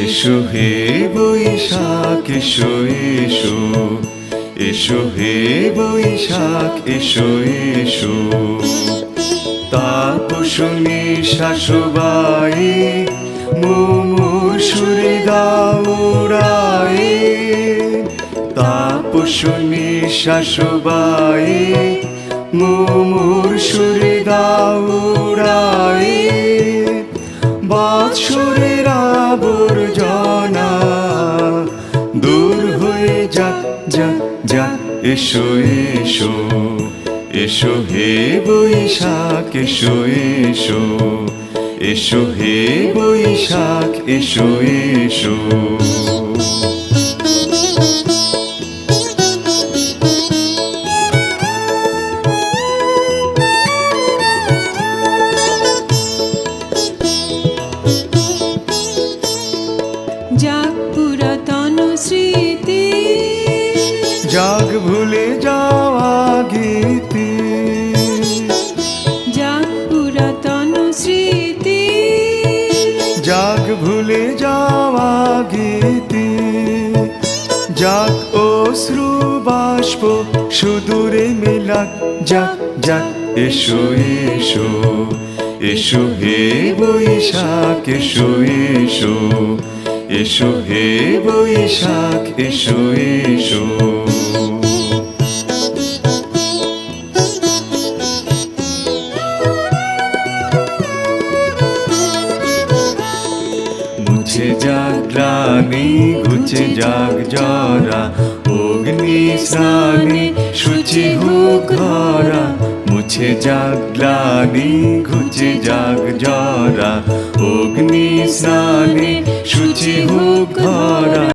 এসো হে বৈশাখ এসো এসো, এসো হে বৈশাখ এসো এসো। তাপসনী শাশুবাই মুমূর্ষুরে দাউড়াই, তাপসনী শাশুবাই মুমূর্ষুরে দাউড়াই। বৎসরের আবর্জনা দূর হয়ে যাক যাক যাক, এসো এসো, এসো হে বৈশাখ এসো এসো, এসো হে বৈশাখ এসো এসো। যাক পুরাতন স্মৃতি, যাক ভুলে যাওয়া গীতি, যাক পুরাতন স্মৃতি, যাক ভুলে যাওয়া গীতি। যাক অশ্রু বাষ্প সুদূরে মেলাক, যাক যাক এসো এসো, এসো হে বৈশাখ এসো এসো, এসো হে বৈশাখ এসো এসো। মুছে যাক গ্লানি ঘুচে যাক জরা, অগ্নি স্নানে শুচি হোক ঘরা। মুছে যাক গ্লানি ঘুচে যাক জরা, অগ্নি স্নানে শুচি হোক ঘরা।